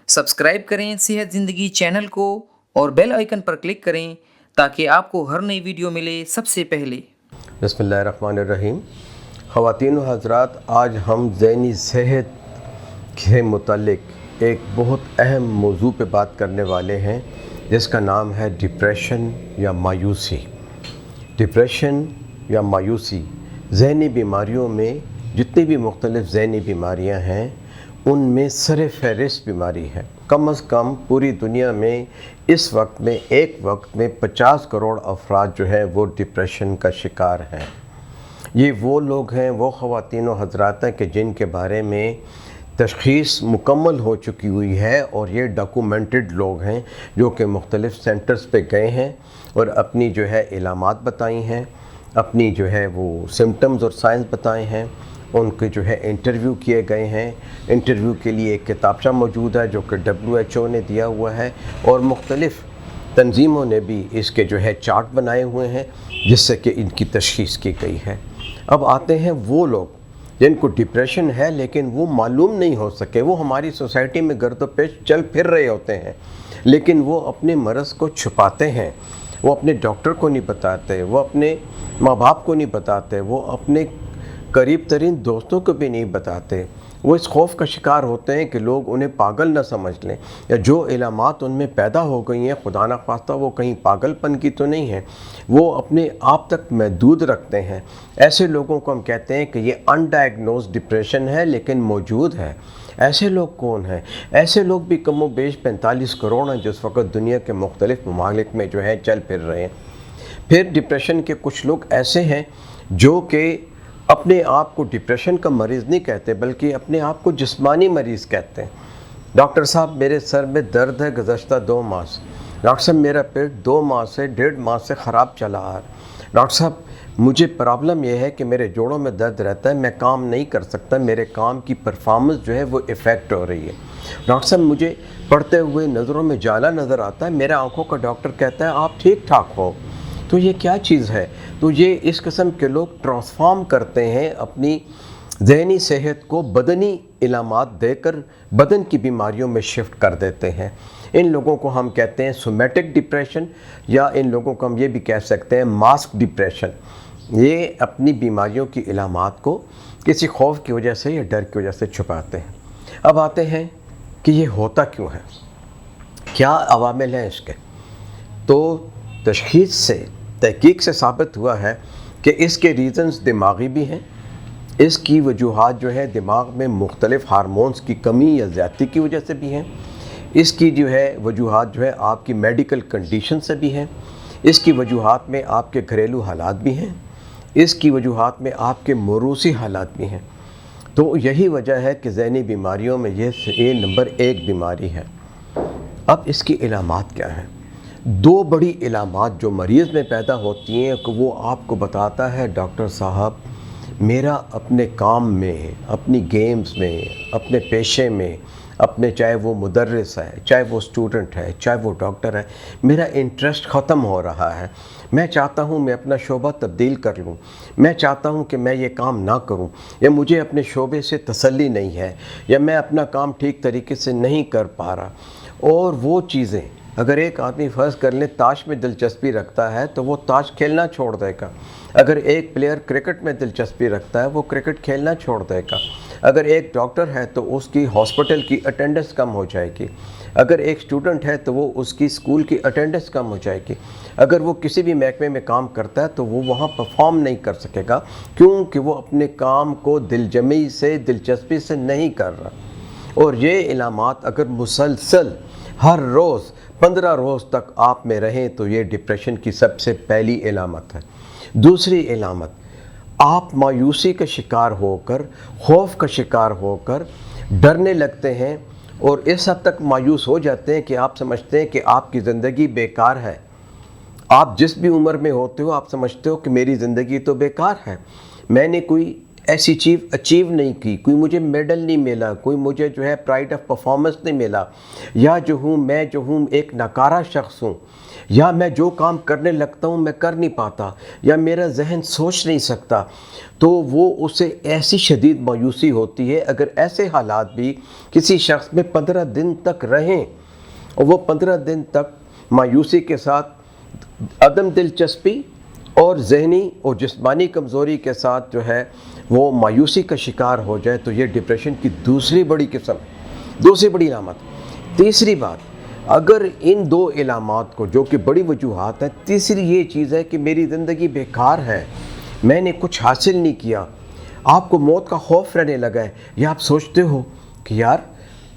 Subscribe करें सेहत ज़िंदगी चैनल को और बेल आइकन पर क्लिक करें ताकि आपको हर नई वीडियो मिले सबसे पहले। बिस्मिल्लाहिर्रहमानिर्रहीम। ख़वातीन व हज़रात, आज हम ज़हनी सेहत के मुतालिक एक बहुत अहम मौजू पे बात करने वाले हैं जिसका नाम है डिप्रेशन या मायूसी। डिप्रेशन या मायूसी ज़हनी बीमारियों में जितनी भी मुख्तलिफ़ ज़हनी बीमारियां हैं उनमें सर फ़हरिस्त बीमारी है। कम अज़ कम पूरी दुनिया में इस वक्त में एक वक्त में 50 करोड़ अफराद जो है वो डिप्रेशन का शिकार हैं। ये वो लोग हैं, वो ख़वातीन व हज़रात हैं कि जिनके बारे में तशख़ीस मुकम्मल हो चुकी हुई है और ये डॉक्यूमेंटेड लोग हैं जो कि मुख्तलिफ़ सेंटर्स पे गए हैं और अपनी जो है इलामात बताई हैं, अपनी जो है वो सिम्टम्स और साइंस बताए हैं, उनके जो है इंटरव्यू किए गए हैं। इंटरव्यू के लिए एक किताबचा मौजूद है जो कि WHO ने दिया हुआ है और मुख्तलिफ़ तंजीमों ने भी इसके जो है चार्ट बनाए हुए हैं जिससे कि इनकी तशख़ीस की गई है। अब आते हैं वो लोग जिनको डिप्रेशन है लेकिन वो मालूम नहीं हो सके। वो हमारी सोसाइटी में गर्दो पेश चल फिर रहे होते हैं लेकिन वो अपने मरज़ को छुपाते हैं। वो अपने डॉक्टर को नहीं बताते, वो अपने माँ बाप को नहीं बताते, वो अपने करीब तरीन दोस्तों को भी नहीं बताते। वो इस खौफ का शिकार होते हैं कि लोग उन्हें पागल न समझ लें या जो इलामात उनमें पैदा हो गई हैं खुदा न खास्ता वो कहीं पागलपन की तो नहीं है, वो अपने आप तक महदूद रखते हैं। ऐसे लोगों को हम कहते हैं कि ये अनडायग्नोज डिप्रेशन है लेकिन मौजूद है। ऐसे लोग कौन हैं? ऐसे लोग भी कमो बेश 45 करोड़ हैं जो इस वक्त दुनिया के मुख्तलिफ़ ममालिक में जो है चल फिर रहे हैं। फिर डिप्रेशन के कुछ लोग ऐसे हैं जो कि अपने आप को डिप्रेशन का मरीज़ नहीं कहते बल्कि अपने आप को जिस्मानी मरीज़ कहते हैं। डॉक्टर साहब मेरे सर में दर्द है गुज़श्ता 2 माह से। डॉक्टर साहब मेरा पेट 2 माह से 1.5 माह से ख़राब चला आ रहा। डॉक्टर साहब मुझे प्रॉब्लम यह है कि मेरे जोड़ों में दर्द रहता है, मैं काम नहीं कर सकता, मेरे काम की परफॉर्मेंस जो है वो इफ़ेक्ट हो रही है। डॉक्टर साहब मुझे पढ़ते हुए नज़रों में जाला नज़र आता है, मेरा आँखों का डॉक्टर कहता है आप ठीक ठाक हो। तो ये क्या चीज़ है? तो ये इस किस्म के लोग ट्रांसफॉर्म करते हैं अपनी ज़हनी सेहत को बदनी इलामात देकर बदन की बीमारियों में शिफ्ट कर देते हैं। इन लोगों को हम कहते हैं सोमैटिक डिप्रेशन या इन लोगों को हम ये भी कह सकते हैं मास्क डिप्रेशन। ये अपनी बीमारियों की इलामात को किसी खौफ की वजह से या डर की वजह से छुपाते हैं। अब आते हैं कि ये होता क्यों है, क्या अवामिल हैं इसके। तो तशख़ीस से तहकीक से साबित हुआ है कि इसके रीज़न्स दिमागी भी हैं। इसकी वजूहात जो है दिमाग में मुख्तलिफ़ हार्मोन्स की कमी या ज़्यादती की वजह से भी हैं। इसकी जो है वजूहात जो है आपकी मेडिकल कंडीशन से भी हैं। इसकी वजूहात में आपके घरेलू हालात भी हैं। इसकी वजूहात में आपके मौरूसी हालात भी हैं। तो यही वजह है कि ज़हनी बीमारियों में ये नंबर 1 बीमारी है। अब इसकी इलामात क्या हैं? 2 बड़ी इलामात जो मरीज़ में पैदा होती हैं कि वो आपको बताता है डॉक्टर साहब मेरा अपने काम में, अपनी गेम्स में, अपने पेशे में, अपने चाहे वो मुदर्रिस है, चाहे वो स्टूडेंट है, चाहे वो डॉक्टर है, मेरा इंटरेस्ट ख़त्म हो रहा है। मैं चाहता हूँ मैं अपना शोबा तब्दील कर लूँ, मैं चाहता हूँ कि मैं ये काम ना करूँ, या मुझे अपने शोबे से तसल्ली नहीं है, या मैं अपना काम ठीक तरीके से नहीं कर पा रहा। और वो चीज़ें अगर एक आदमी फ़र्ज़ कर ले ताश में दिलचस्पी रखता है तो वो ताश खेलना छोड़ देगा। अगर एक प्लेयर क्रिकेट में दिलचस्पी रखता है वो क्रिकेट खेलना छोड़ देगा। अगर एक डॉक्टर है तो उसकी हॉस्पिटल की अटेंडेंस कम हो जाएगी। अगर एक स्टूडेंट है तो वो उसकी स्कूल की अटेंडेंस कम हो जाएगी। अगर वो किसी भी महकमे में काम करता है तो वो वहाँ परफॉर्म नहीं कर सकेगा क्योंकि वो अपने काम को दिलजमी से, दिलचस्पी से नहीं कर रहा। और ये इलामात अगर मुसलसल हर रोज़ 15 रोज़ तक आप में रहें तो ये डिप्रेशन की सबसे पहली इलामत है। दूसरी इलामत, आप मायूसी का शिकार होकर, खौफ का शिकार होकर डरने लगते हैं और इस हद तक मायूस हो जाते हैं कि आप समझते हैं कि आपकी ज़िंदगी बेकार है। आप जिस भी उम्र में होते हो आप समझते हो कि मेरी ज़िंदगी तो बेकार है, मैंने कोई ऐसी चीज़ अचीव नहीं की, कोई मुझे मेडल नहीं मिला, कोई मुझे जो है प्राइड ऑफ परफॉर्मेंस नहीं मिला, या मैं जो हूँ एक नकारा शख्स हूँ, या मैं जो काम करने लगता हूँ मैं कर नहीं पाता, या मेरा जहन सोच नहीं सकता, तो वो उसे ऐसी शदीद मायूसी होती है। अगर ऐसे हालात भी किसी शख्स में 15 दिन तक रहें और वो 15 दिन तक मायूसी के साथ अदम दिलचस्पी और ज़हनी और जिस्मानी कमज़ोरी के साथ जो है वो मायूसी का शिकार हो जाए, तो ये डिप्रेशन की दूसरी बड़ी किस्म, दूसरी बड़ी इलामत। तीसरी बात, अगर इन दो इलामात को, जो कि बड़ी वजूहात हैं, तीसरी ये चीज़ है कि मेरी ज़िंदगी बेकार है, मैंने कुछ हासिल नहीं किया, आपको मौत का खौफ रहने लगा है, या आप सोचते हो कि यार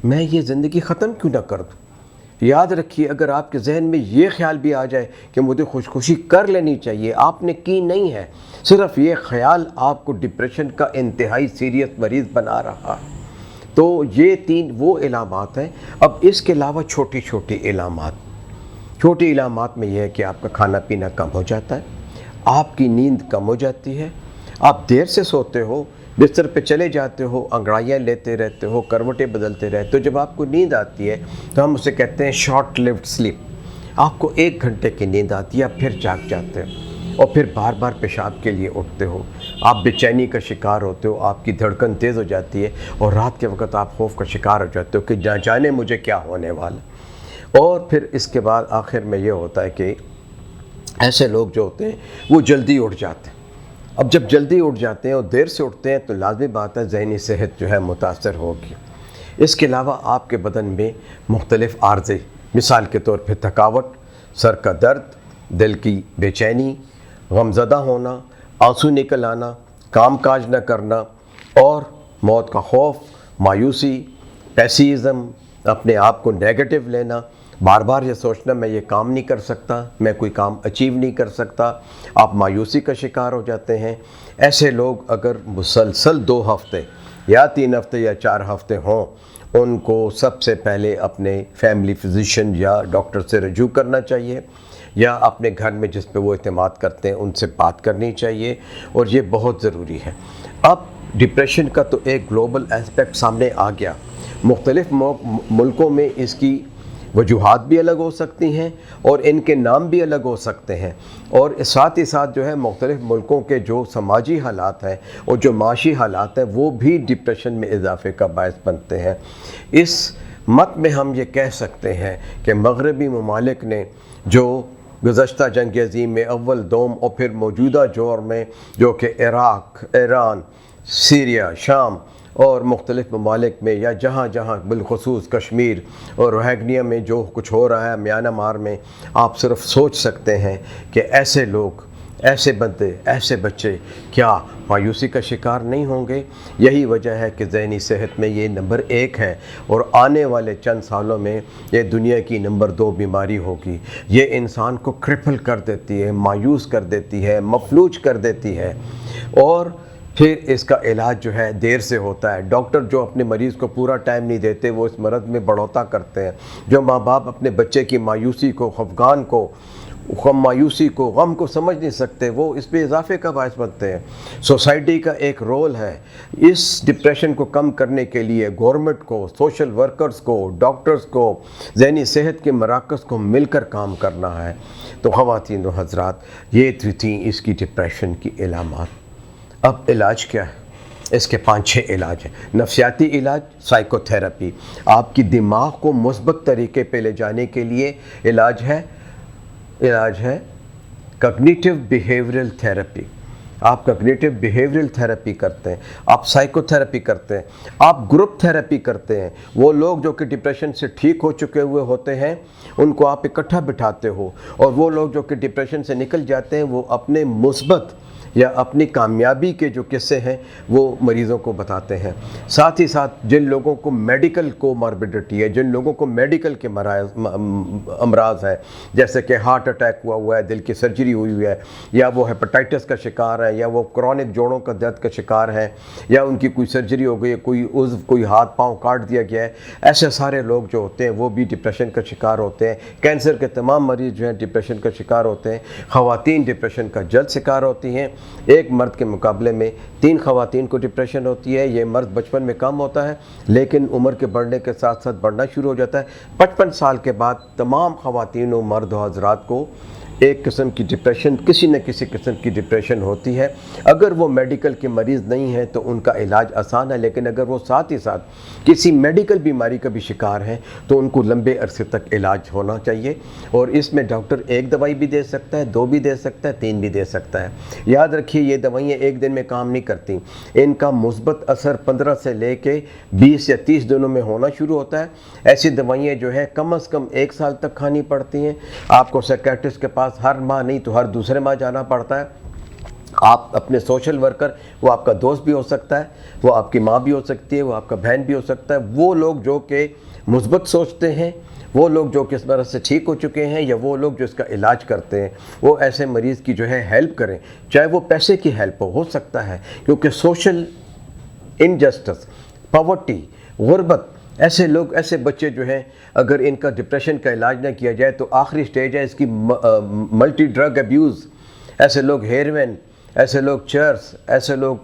मैं ये ज़िंदगी ख़त्म क्यों ना कर दूँ। याद रखिए, अगर आपके जहन में ये ख्याल भी आ जाए कि मुझे खुशखुशी कर लेनी चाहिए, आपने की नहीं है, सिर्फ ये ख्याल आपको डिप्रेशन का इंतहाई सीरियस मरीज़ बना रहा है। तो ये 3 वो इलामात हैं। अब इसके अलावा छोटी छोटी इलामात में यह है कि आपका खाना पीना कम हो जाता है, आपकी नींद कम हो जाती है, आप देर से सोते हो, बिस्तर पे चले जाते हो, अंगड़ाइयाँ लेते रहते हो, करवटें बदलते रहते हो। जब आपको नींद आती है तो हम उसे कहते हैं शॉर्ट लिव्ड स्लीप। आपको 1 घंटे की नींद आती है, आप फिर जाग जाते हो और फिर बार बार पेशाब के लिए उठते हो, आप बेचैनी का शिकार होते हो, आपकी धड़कन तेज़ हो जाती है और रात के वक्त आप खौफ का शिकार हो जाते हो कि ना जाने मुझे क्या होने वाला। और फिर इसके बाद आखिर में ये होता है कि ऐसे लोग जो होते हैं वो जल्दी उठ जाते हैं। अब जब जल्दी उठ जाते हैं और देर से उठते हैं तो लाज़मी बात है ज़हनी सेहत जो है मुतासर होगी। इसके अलावा आपके बदन में मुख्तलिफ़ आर्ज़े, मिसाल के तौर पर थकावट, सर का दर्द, दिल की बेचैनी, गमज़दा होना, आंसू निकल आना, काम काज न करना और मौत का खौफ, मायूसी, पेसिज्म, अपने आप को नेगेटिव लेना, बार बार ये सोचना मैं ये काम नहीं कर सकता, मैं कोई काम अचीव नहीं कर सकता, आप मायूसी का शिकार हो जाते हैं। ऐसे लोग अगर मुसलसल 2 हफ़्ते या 3 हफ़्ते या 4 हफ़्ते हों, उनको सबसे पहले अपने फैमिली फिजिशियन या डॉक्टर से रजू करना चाहिए, या अपने घर में जिस पे वो इत्मीनान करते हैं उनसे बात करनी चाहिए, और ये बहुत ज़रूरी है। अब डिप्रेशन का तो एक ग्लोबल एस्पेक्ट सामने आ गया। मुख्तलिफ़ मुल्कों में इसकी वजूहात भी अलग हो सकती हैं और इनके नाम भी अलग हो सकते हैं, और साथ ही साथ जो है मुख्तलिफ़ मुल्कों के जो समाजी हालात हैं और जो माशी हालात हैं वो भी डिप्रेशन में इजाफे का बायस बनते हैं। इस मत में हम ये कह सकते हैं कि मगरबी ममालिक ने जो गुज़श्ता जंग अज़ीम में अव्वल, दोम और फिर मौजूदा दौर में जो कि इराक़, ईरान, सीरिया, शाम और मुख्तलिफ़ ममालिक में, या जहाँ जहाँ बिलखुसूस कश्मीर और रोहिंग्या में जो कुछ हो रहा है, म्यांमार में, आप सिर्फ सोच सकते हैं कि ऐसे लोग, ऐसे बंदे, ऐसे बच्चे क्या मायूसी का शिकार नहीं होंगे। यही वजह है कि ज़हनी सेहत में ये नंबर 1 है और आने वाले चंद सालों में ये दुनिया की नंबर 2 बीमारी होगी। ये इंसान को क्रिपल कर देती है, मायूस कर देती है, मफलूज कर देती है, और फिर इसका इलाज जो है देर से होता है। डॉक्टर जो अपने मरीज़ को पूरा टाइम नहीं देते वो इस मरज़ में बढ़ोता करते हैं। जो माँ बाप अपने बच्चे की मायूसी को, खफगान को, मायूसी को, गम को समझ नहीं सकते, वो इस पे इजाफे का बायस बनते हैं। सोसाइटी का एक रोल है इस डिप्रेशन को कम करने के लिए, गवर्नमेंट को, सोशल वर्कर्स को, डॉक्टर्स को, ज़हनी सेहत के मराकज़ को मिलकर काम करना है। तो ख़वातीन व हज़रात, ये थी इसकी डिप्रेशन की इलामात। अब इलाज क्या है? इसके 5-6 इलाज हैं। नफ्सियाती इलाज, साइकोथेरेपी, आपकी दिमाग को मुस्बत तरीके पे ले जाने के लिए इलाज है कॉग्निटिव बिहेवियरल थेरेपी। आप कॉग्निटिव बिहेवियरल थेरेपी करते हैं, आप साइकोथेरेपी करते हैं, आप ग्रुप थेरेपी करते हैं। वो लोग जो कि डिप्रेशन से ठीक हो चुके हुए होते हैं उनको आप इकट्ठा बिठाते हो, और वो लोग जो कि डिप्रेशन से निकल जाते हैं वो अपने मुस्बत या अपनी कामयाबी के जो किस्से हैं वो मरीज़ों को बताते हैं। साथ ही साथ जिन लोगों को मेडिकल कोमॉर्बिडिटी है, जिन लोगों को मेडिकल के अमराज है, जैसे कि हार्ट अटैक हुआ है, दिल की सर्जरी हुई है, या वो हेपेटाइटिस का शिकार है, या वो क्रॉनिक जोड़ों का दर्द का शिकार है, या उनकी कोई सर्जरी हो गई है, कोई हाथ पाँव काट दिया गया है, ऐसे सारे लोग जो होते हैं वो भी डिप्रेशन का शिकार होते हैं। कैंसर के तमाम मरीज़ जो हैं डिप्रेशन का शिकार होते हैं। ख़वातीन डिप्रेशन का जल्द शिकार होती हैं। ایک مرد کے مقابلے میں 3 خواتین کو ڈپریشن ہوتی ہے۔ یہ مرد بچپن میں کم ہوتا ہے لیکن عمر کے بڑھنے کے ساتھ ساتھ بڑھنا شروع ہو جاتا ہے۔ 55 سال کے بعد تمام خواتین و مرد و حضرات کو ایک قسم کی ڈپریشن، کسی نہ کسی قسم کی ڈپریشن ہوتی ہے۔ اگر وہ میڈیکل کے مریض نہیں ہیں تو ان کا علاج آسان ہے، لیکن اگر وہ ساتھ ہی ساتھ کسی میڈیکل بیماری کا بھی شکار ہیں تو ان کو لمبے عرصے تک علاج ہونا چاہیے، اور اس میں ڈاکٹر ایک دوائی بھی دے سکتا ہے، 2 بھی دے سکتا ہے، 3 بھی دے سکتا ہے۔ یاد رکھیے یہ دوائیاں ایک دن میں کام نہیں کرتی، ان کا مثبت اثر 15 سے لے کے 20 یا 30 دنوں میں ہونا شروع ہوتا ہے۔ ایسی دوائیاں جو ہے کم از کم 1 سال تک کھانی پڑتی ہیں۔ آپ کو سائیکیٹرسٹ کے پاس ہر ماہ نہیں تو ہر دوسرے ماہ جانا پڑتا ہے۔ آپ اپنے سوشل ورکر، وہ آپ کا دوست بھی ہو سکتا ہے، وہ آپ کی ماں بھی ہو سکتی ہے، وہ آپ کا بہن بھی ہو سکتا ہے، وہ لوگ جو کہ مثبت سوچتے ہیں، وہ لوگ جو کہ اس مرض سے ٹھیک ہو چکے ہیں، یا وہ لوگ جو اس کا علاج کرتے ہیں، وہ ایسے مریض کی جو ہے ہیلپ کریں، چاہے وہ پیسے کی ہیلپ ہو سکتا ہے، کیونکہ سوشل انجسٹس، پاورٹی، غربت، ایسے لوگ، ایسے بچے جو ہیں اگر ان کا ڈپریشن کا علاج نہ کیا جائے تو آخری سٹیج ہے اس کی ملٹی ڈرگ ابیوز۔ ایسے لوگ ہیروین، ایسے لوگ چرس، ایسے لوگ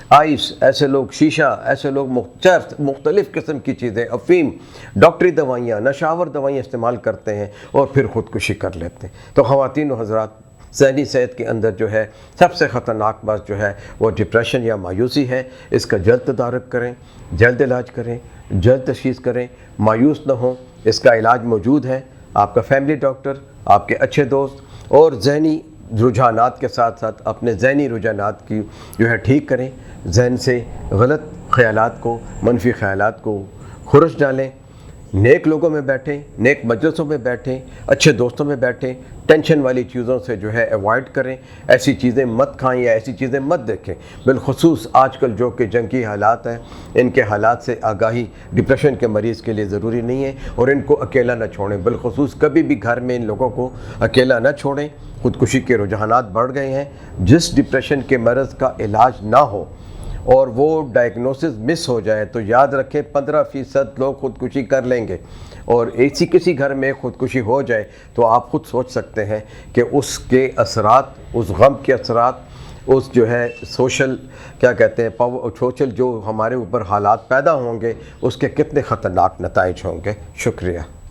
آئس، ایسے لوگ شیشہ، ایسے لوگ چرس، مختلف قسم کی چیزیں، افیم، ڈاکٹری دوائیاں، نشاور دوائیاں استعمال کرتے ہیں اور پھر خودکشی کر لیتے ہیں۔ تو خواتین و حضرات، ذہنی صحت کے اندر جو ہے سب سے خطرناک بات جو ہے وہ ڈپریشن یا مایوسی ہے۔ اس کا جلد تدارک کریں، جلد علاج کریں، جلد تشخیص کریں، مایوس نہ ہوں۔ اس کا علاج موجود ہے، آپ کا فیملی ڈاکٹر، آپ کے اچھے دوست، اور ذہنی رجحانات کے ساتھ ساتھ اپنے ذہنی رجحانات کی جو ہے ٹھیک کریں۔ ذہن سے غلط خیالات کو، منفی خیالات کو خرش ڈالیں، نیک لوگوں میں بیٹھیں، نیک مجلسوں میں بیٹھیں، اچھے دوستوں میں بیٹھیں، ٹینشن والی چیزوں سے جو ہے ایوائڈ کریں، ایسی چیزیں مت کھائیں یا ایسی چیزیں مت دیکھیں۔ بالخصوص آج کل جو کہ جنگی حالات ہیں، ان کے حالات سے آگاہی ڈپریشن کے مریض کے لیے ضروری نہیں ہے، اور ان کو اکیلا نہ چھوڑیں۔ بالخصوص کبھی بھی گھر میں ان لوگوں کو اکیلا نہ چھوڑیں۔ خودکشی کے رجحانات بڑھ گئے ہیں۔ جس ڈپریشن کے مرض کا علاج نہ ہو اور وہ ڈائگنوسس مس ہو جائے تو یاد رکھیں 15% لوگ خودکشی کر لیں گے، اور ایسی کسی گھر میں خودکشی ہو جائے تو آپ خود سوچ سکتے ہیں کہ اس کے اثرات، اس غم کے اثرات، اس جو ہے سوشل کیا کہتے ہیں سوشل جو ہمارے اوپر حالات پیدا ہوں گے، اس کے کتنے خطرناک نتائج ہوں گے۔ شکریہ۔